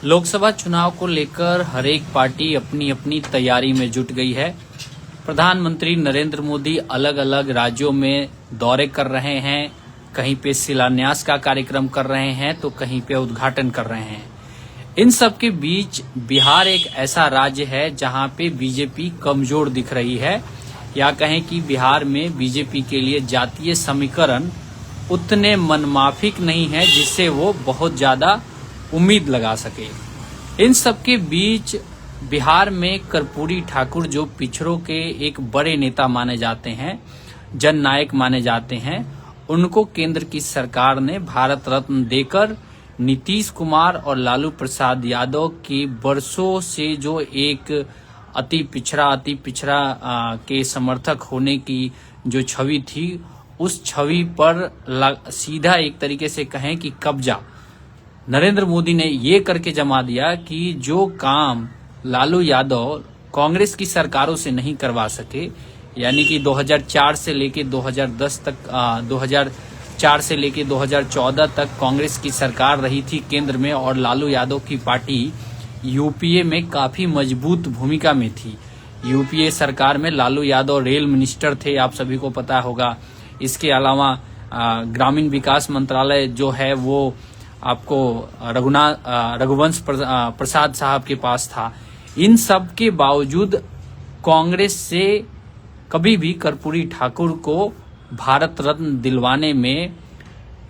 लोकसभा चुनाव को लेकर हर एक पार्टी अपनी अपनी तैयारी में जुट गई है। प्रधानमंत्री नरेंद्र मोदी अलग अलग राज्यों में दौरे कर रहे हैं, कहीं पे शिलान्यास का कार्यक्रम कर रहे हैं तो कहीं पे उद्घाटन कर रहे हैं। इन सब के बीच बिहार एक ऐसा राज्य है जहां पे बीजेपी कमजोर दिख रही है, या कहें कि बिहार में बीजेपी के लिए जातीय समीकरण उतने मनमाफिक नहीं है जिससे वो बहुत ज्यादा उम्मीद लगा सके। इन सब के बीच बिहार में कर्पूरी ठाकुर जो पिछड़ों के एक बड़े नेता माने जाते हैं, जननायक माने जाते हैं, उनको केंद्र की सरकार ने भारत रत्न देकर नीतीश कुमार और लालू प्रसाद यादव की बरसों से जो एक अति पिछड़ा के समर्थक होने की जो छवि थी, उस छवि पर सीधा एक तरीके से कहें कि कब्जा नरेंद्र मोदी ने ये करके जमा दिया कि जो काम लालू यादव कांग्रेस की सरकारों से नहीं करवा सके, यानी कि 2004 से लेके 2010 तक 2004 से लेके 2014 तक कांग्रेस की सरकार रही थी केंद्र में, और लालू यादव की पार्टी यूपीए में काफी मजबूत भूमिका में थी। यूपीए सरकार में लालू यादव रेल मिनिस्टर थे, आप सभी को पता होगा। इसके अलावा ग्रामीण विकास मंत्रालय जो है वो आपको रघुवंश प्रसाद साहब के पास था। इन सब के बावजूद कांग्रेस से कभी भी कर्पूरी ठाकुर को भारत रत्न दिलवाने में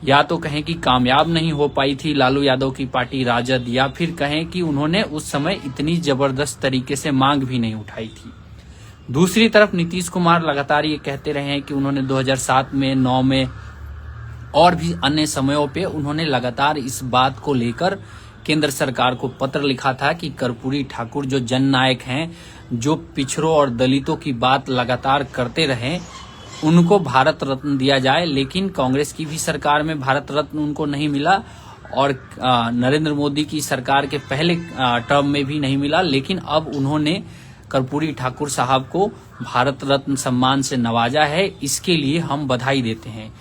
या तो कहें कि कामयाब नहीं हो पाई थी लालू यादव की पार्टी राजद, या फिर कहें कि उन्होंने उस समय इतनी जबरदस्त तरीके से मांग भी नहीं उठाई थी। दूसरी तरफ नीतीश कुमार लगातार ये कहते रहे हैं कि उन्होंने 2007 में 9 में और भी अन्य समयों पे उन्होंने लगातार इस बात को लेकर केंद्र सरकार को पत्र लिखा था कि कर्पूरी ठाकुर जो जननायक हैं, जो पिछड़ों और दलितों की बात लगातार करते रहे, उनको भारत रत्न दिया जाए। लेकिन कांग्रेस की भी सरकार में भारत रत्न उनको नहीं मिला और नरेंद्र मोदी की सरकार के पहले टर्म में भी नहीं मिला। लेकिन अब उन्होंने कर्पूरी ठाकुर साहब को भारत रत्न सम्मान से नवाजा है, इसके लिए हम बधाई देते हैं।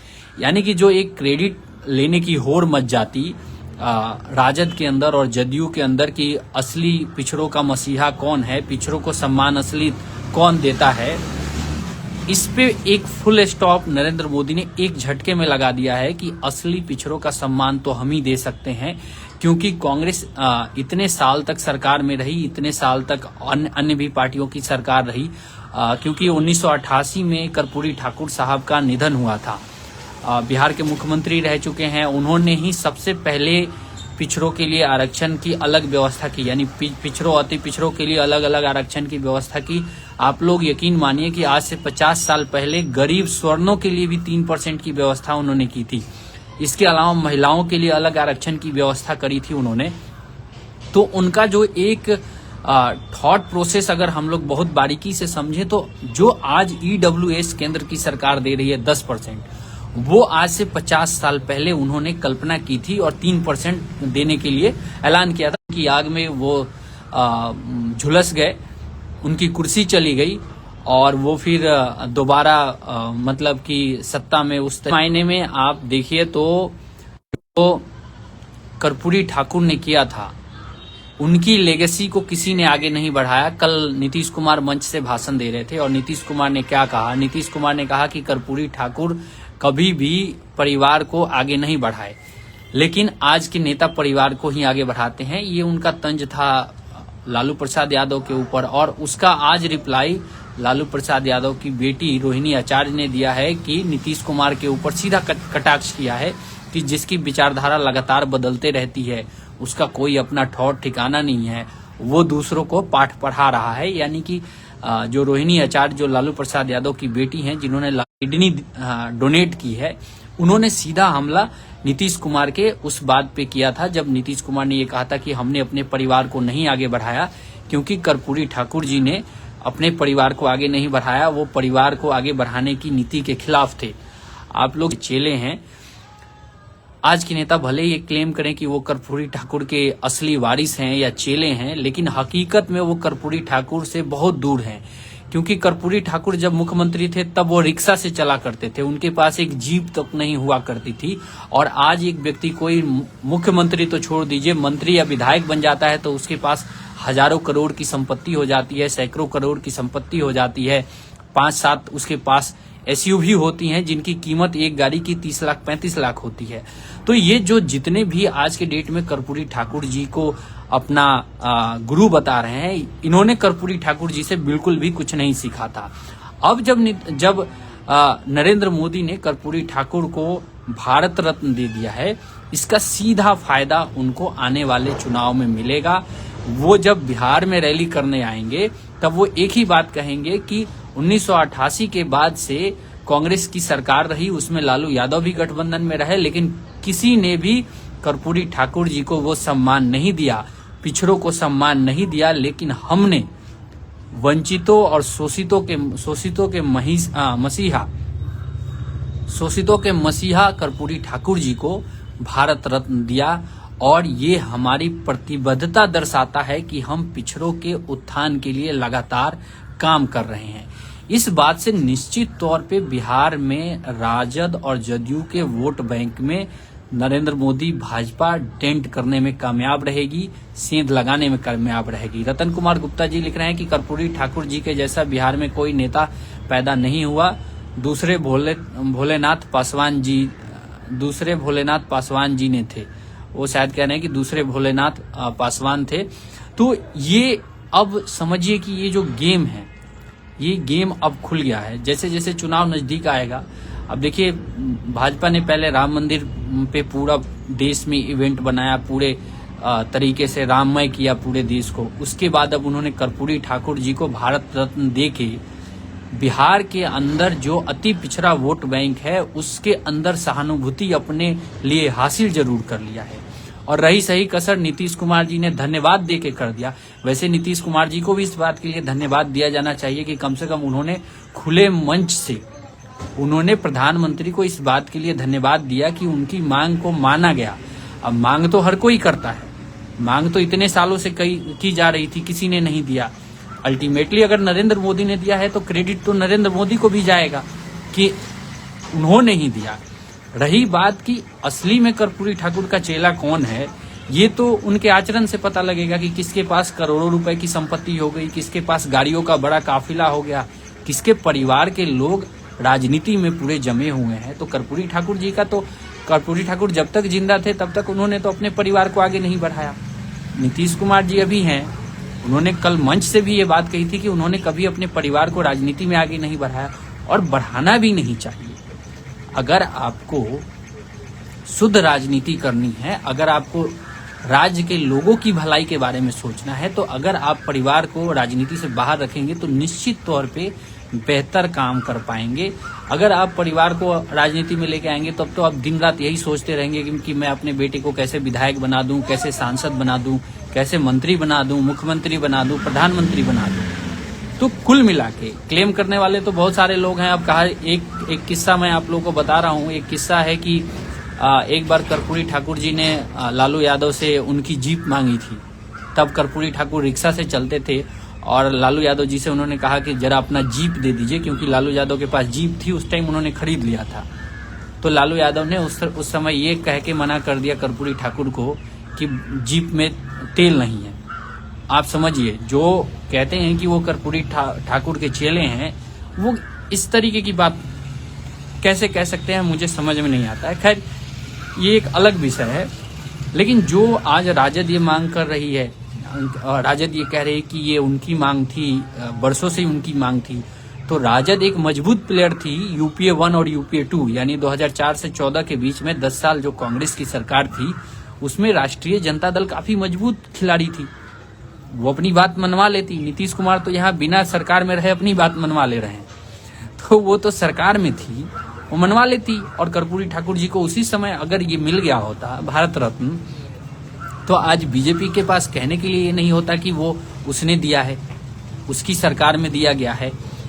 यानी कि जो एक क्रेडिट लेने की होड़ मच जाती राजद के अंदर और जदयू के अंदर कि असली पिछड़ों का मसीहा कौन है, पिछड़ों को सम्मान असली कौन देता है, इस पे एक फुल स्टॉप नरेंद्र मोदी ने एक झटके में लगा दिया है कि असली पिछड़ों का सम्मान तो हम ही दे सकते हैं, क्योंकि कांग्रेस इतने साल तक सरकार में रही, इतने साल तक अन्य भी पार्टियों की सरकार रही, क्योंकि 1988 में कर्पूरी ठाकुर साहब का निधन हुआ था। बिहार के मुख्यमंत्री रह चुके हैं, उन्होंने ही सबसे पहले पिछड़ों के लिए आरक्षण की अलग व्यवस्था की, यानी पिछड़ों अति पिछड़ों के लिए अलग अलग आरक्षण की व्यवस्था की। आप लोग यकीन मानिए कि आज से 50 साल पहले गरीब स्वर्णों के लिए भी 3% की व्यवस्था उन्होंने की थी। इसके अलावा महिलाओं के लिए अलग आरक्षण की व्यवस्था करी थी उन्होंने। तो उनका जो एक थॉट प्रोसेस अगर हम लोग बहुत बारीकी से समझे तो जो आज EWS केंद्र की सरकार दे रही है 10%, वो आज से 50 साल पहले उन्होंने कल्पना की थी और 3% देने के लिए ऐलान किया था कि आग में वो झुलस गए, उनकी कुर्सी चली गई और वो फिर दोबारा मतलब कि सत्ता में उस मायने में आप देखिए तो कर्पूरी ठाकुर ने किया था, उनकी लेगेसी को किसी ने आगे नहीं बढ़ाया। कल नीतीश कुमार मंच से भाषण दे रहे थे और नीतीश कुमार ने क्या कहा? नीतीश कुमार ने कहा कि कर्पूरी ठाकुर कभी भी परिवार को आगे नहीं बढ़ाए, लेकिन आज के नेता परिवार को ही आगे बढ़ाते हैं। ये उनका तंज था लालू प्रसाद यादव के ऊपर, और उसका आज रिप्लाई लालू प्रसाद यादव की बेटी रोहिणी आचार्य ने दिया है कि नीतीश कुमार के ऊपर सीधा कटाक्ष किया है कि जिसकी विचारधारा लगातार बदलते रहती है, उसका कोई अपना ठौर ठिकाना नहीं है, वो दूसरों को पाठ पढ़ा रहा है। यानी कि जो रोहिणी आचार्य जो लालू प्रसाद यादव की बेटी हैं, जिन्होंने किडनी डोनेट की है, उन्होंने सीधा हमला नीतीश कुमार के उस बात पे किया था जब नीतीश कुमार ने ये कहा था कि हमने अपने परिवार को नहीं आगे बढ़ाया, क्योंकि कर्पूरी ठाकुर जी ने अपने परिवार को आगे नहीं बढ़ाया, वो परिवार को आगे बढ़ाने की नीति के खिलाफ थे। आप लोग चेले हैं, आज के नेता भले ये क्लेम करें कि वो कर्पूरी ठाकुर के असली वारिस हैं या चेले हैं, लेकिन हकीकत में वो कर्पूरी ठाकुर से बहुत दूर हैं, क्योंकि कर्पूरी ठाकुर जब मुख्यमंत्री थे तब वो रिक्शा से चला करते थे, उनके पास एक जीप तक नहीं हुआ करती थी। और आज एक व्यक्ति कोई मुख्यमंत्री तो छोड़ दीजिए, मंत्री या विधायक बन जाता है तो उसके पास हजारों करोड़ की संपत्ति हो जाती है, सैकड़ों करोड़ की संपत्ति हो जाती है, 5-7 उसके पास एसयूवी होती हैं जिनकी कीमत एक गाड़ी की 30 लाख 35 लाख होती है। तो ये जो जितने भी आज के डेट में कर्पूरी ठाकुर जी को अपना गुरु बता रहे हैं, इन्होंने कर्पूरी ठाकुर जी से बिल्कुल भी कुछ नहीं सीखा था। अब जब नरेंद्र मोदी ने कर्पूरी ठाकुर को भारत रत्न दे दिया है, इसका सीधा फायदा उनको आने वाले चुनाव में मिलेगा। वो जब बिहार में रैली करने आएंगे तब वो एक ही बात कहेंगे कि 1988 के बाद से कांग्रेस की सरकार रही, उसमें लालू यादव भी गठबंधन में रहे, लेकिन किसी ने भी कर्पूरी ठाकुर जी को वो सम्मान नहीं दिया, पिछड़ों को सम्मान नहीं दिया। लेकिन हमने वंचितों और शोषितों के मसीहा कर्पूरी ठाकुर जी को भारत रत्न दिया। और ये हमारी प्रतिबद्धता दर्शाता है कि हम पिछड़ों के उत्थान के लिए लगातार काम कर रहे हैं। इस बात से निश्चित तौर पे बिहार में राजद और जदयू के वोट बैंक में नरेंद्र मोदी भाजपा डेंट करने में कामयाब रहेगी, सेंध लगाने में कामयाब रहेगी। रतन कुमार गुप्ता जी लिख रहे हैं कि कर्पूरी ठाकुर जी के जैसा बिहार में कोई नेता पैदा नहीं हुआ, दूसरे भोलेनाथ पासवान जी ने थे। वो शायद कह रहे हैं कि दूसरे भोलेनाथ पासवान थे। तो ये अब समझिए कि ये जो गेम है, ये गेम अब खुल गया है। जैसे जैसे चुनाव नजदीक आएगा, अब देखिए भाजपा ने पहले राम मंदिर पे पूरा देश में इवेंट बनाया, पूरे तरीके से राममय किया पूरे देश को। उसके बाद अब उन्होंने कर्पूरी ठाकुर जी को भारत रत्न देके बिहार के अंदर जो अति पिछड़ा वोट बैंक है उसके अंदर सहानुभूति अपने लिए हासिल जरूर कर लिया है। और रही सही कसर नीतीश कुमार जी ने धन्यवाद देके कर दिया। वैसे नीतीश कुमार जी को भी इस बात के लिए धन्यवाद दिया जाना चाहिए कि कम से कम उन्होंने खुले मंच से उन्होंने प्रधानमंत्री को इस बात के लिए धन्यवाद दिया कि उनकी मांग को माना गया। अब मांग तो हर कोई करता है, मांग तो इतने सालों से की जा रही थी, किसी ने नहीं दिया। अल्टीमेटली अगर नरेंद्र मोदी ने दिया है तो क्रेडिट तो नरेंद्र मोदी को भी जाएगा कि उन्होंने ही दिया। रही बात कि असली में कर्पूरी ठाकुर का चेला कौन है, ये तो उनके आचरण से पता लगेगा कि किसके पास करोड़ों रुपए की संपत्ति हो गई, किसके पास गाड़ियों का बड़ा काफिला हो गया, किसके परिवार के लोग राजनीति में पूरे जमे हुए हैं। तो कर्पूरी ठाकुर जी का तो कर्पूरी ठाकुर जब तक जिंदा थे तब तक उन्होंने तो अपने परिवार को आगे नहीं बढ़ाया। नीतीश कुमार जी अभी हैं, उन्होंने कल मंच से भी ये बात कही थी कि उन्होंने कभी अपने परिवार को राजनीति में आगे नहीं बढ़ाया और बढ़ाना भी नहीं चाहिए। अगर आपको शुद्ध राजनीति करनी है, अगर आपको राज्य के लोगों की भलाई के बारे में सोचना है, तो अगर आप परिवार को राजनीति से बाहर रखेंगे तो निश्चित तौर पे बेहतर काम कर पाएंगे। अगर आप परिवार को राजनीति में लेके आएंगे तब तो आप दिन रात यही सोचते रहेंगे कि मैं अपने बेटे को कैसे विधायक बना दूं, कैसे सांसद बना दूं, कैसे मंत्री बना दूं, मुख्यमंत्री बना दूं, प्रधानमंत्री बना दूं। तो कुल मिला के क्लेम करने वाले तो बहुत सारे लोग हैं। अब कहा एक किस्सा मैं आप लोगों को बता रहा हूँ। एक किस्सा है कि एक बार कर्पूरी ठाकुर जी ने लालू यादव से उनकी जीप मांगी थी। तब कर्पूरी ठाकुर रिक्शा से चलते थे और लालू यादव जी से उन्होंने कहा कि जरा अपना जीप दे दीजिए, क्योंकि लालू यादव के पास जीप थी, उस टाइम उन्होंने खरीद लिया था। तो लालू यादव ने उस समय ये कह के मना कर दिया कर्पूरी ठाकुर को कि जीप में तेल नहीं है। आप समझिए, जो कहते हैं कि वो कर्पूरी ठाकुर के चेले हैं, वो इस तरीके की बात कैसे कह सकते हैं, मुझे समझ में नहीं आता है। खैर, ये एक अलग विषय है। लेकिन जो आज राजद ये मांग कर रही है, राजद ये कह रही है कि ये उनकी मांग थी, बरसों से उनकी मांग थी। तो राजद एक मजबूत प्लेयर थी यूपीए 1 और यूपीए 2, यानी 2004 से 14 के बीच में 10 साल जो कांग्रेस की सरकार थी, उसमें राष्ट्रीय जनता दल काफी मजबूत खिलाड़ी थी। वो अपनी बात मनवा लेती। नीतीश कुमार तो यहाँ बिना सरकार में रहे अपनी बात मनवा ले रहे हैं, तो वो तो सरकार में थी, वो मनवा लेती। और कर्पूरी ठाकुर जी को उसी समय अगर ये मिल गया होता भारत रत्न, तो आज बीजेपी के पास कहने के लिए ये नहीं होता कि वो उसने दिया है, उसकी सरकार में दिया गया है।